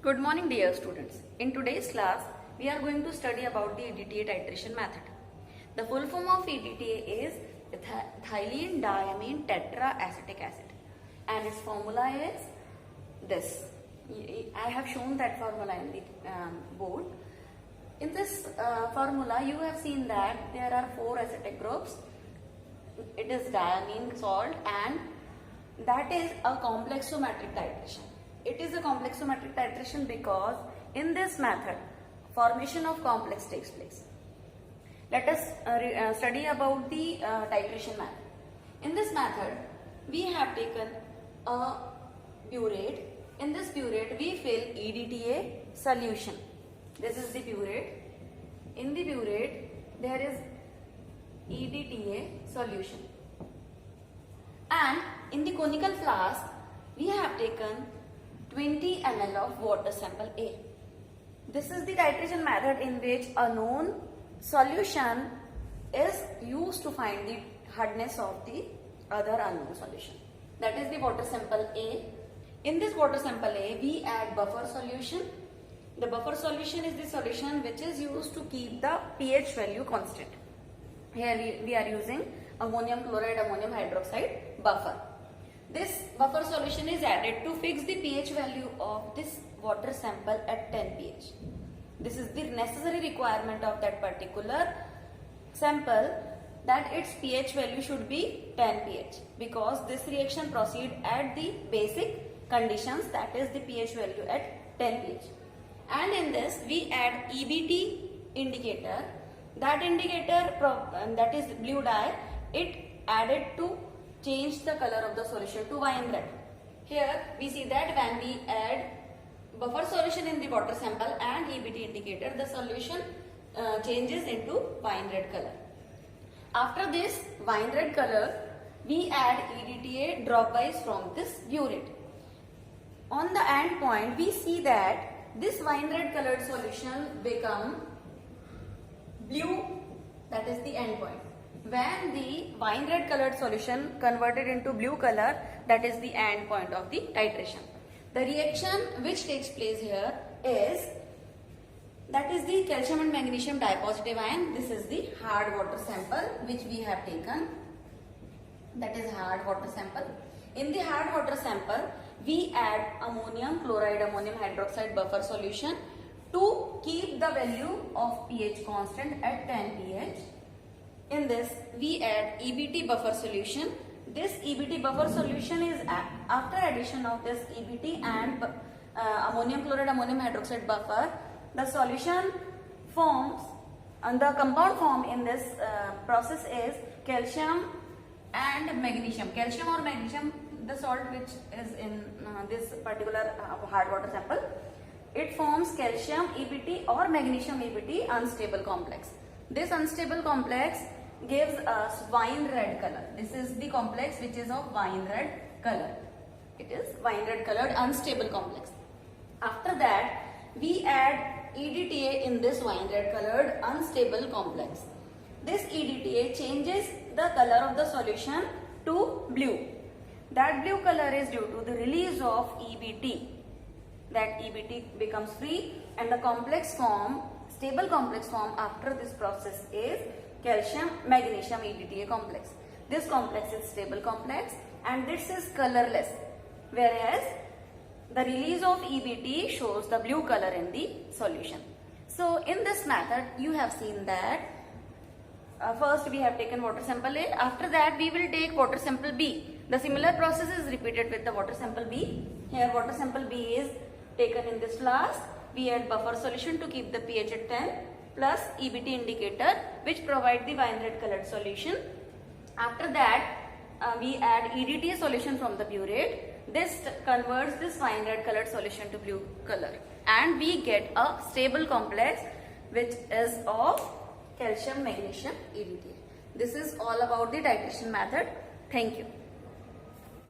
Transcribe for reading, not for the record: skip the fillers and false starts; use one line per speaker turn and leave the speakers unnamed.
Good morning dear students. In today's class, we are going to study about the EDTA titration method. The full form of EDTA is ethylene diamine tetraacetic acid and its formula is this. I have shown that formula in the board. In this formula, you have seen that there are 4 acetic groups. It is diamine salt and that is a complexometric titration. It is a complexometric titration because in this method, formation of complex takes place. Let us study about the titration method. In this method, we have taken a burette. In this burette, we fill EDTA solution. This is the burette. In the burette, there is EDTA solution. And in the conical flask, we have taken 20 ml of water sample A. This is the titration method in which a known solution is used to find the hardness of the other unknown solution. That is the water sample A. In this water sample A, we add buffer solution. The buffer solution is the solution which is used to keep the pH value constant. Here we are using ammonium chloride, ammonium hydroxide buffer. This buffer solution is added to fix the pH value of this water sample at 10 pH. This is the necessary requirement of that particular sample, that its pH value should be 10 pH because this reaction proceeds at the basic conditions, that is the pH value at 10 pH. And in this we add EBT indicator. That indicator, that is blue dye, it added to change the color of the solution to wine red. Here we see that when we add buffer solution in the water sample and EBT indicator, the solution changes into wine red color. After this wine red color, we add EDTA dropwise from this burette. On the end point, we see that this wine red colored solution become blue, that is the end point. When the wine red colored solution converted into blue color, that is the end point of the titration. The reaction which takes place here is, that is the calcium and magnesium dipositive ion. This is the hard water sample which we have taken. That is hard water sample. In the hard water sample, we add ammonium chloride, ammonium hydroxide buffer solution to keep the value of pH constant at 10 pH. In this, we add EBT buffer solution. This EBT buffer solution is after addition of this EBT and ammonium chloride, ammonium hydroxide buffer, the solution forms, and the compound form in this process is calcium and magnesium. Calcium or magnesium, the salt which is in this particular hard water sample, it forms calcium EBT or magnesium EBT unstable complex. This unstable complex gives us wine red color. This is the complex which is of wine red color. It is wine red colored unstable complex. After that, we add EDTA in this wine red colored unstable complex. This EDTA changes the color of the solution to blue. That blue color is due to the release of EBT. That EBT becomes free and the complex form, stable complex form after this process is calcium magnesium EDTA complex. This complex is stable complex and this is colorless, whereas the release of EBT shows the blue color in the solution. So in this method, you have seen that first we have taken water sample A. After that, we will take water sample B. The similar process is repeated with the water sample B. Here water sample B is taken in this flask. We add buffer solution to keep the pH at 10 plus EBT indicator which provide the wine red colored solution. After that, we add EDTA solution from the burette. This converts this wine red colored solution to blue color and we get a stable complex which is of calcium magnesium EDTA. This is all about the titration method. Thank you.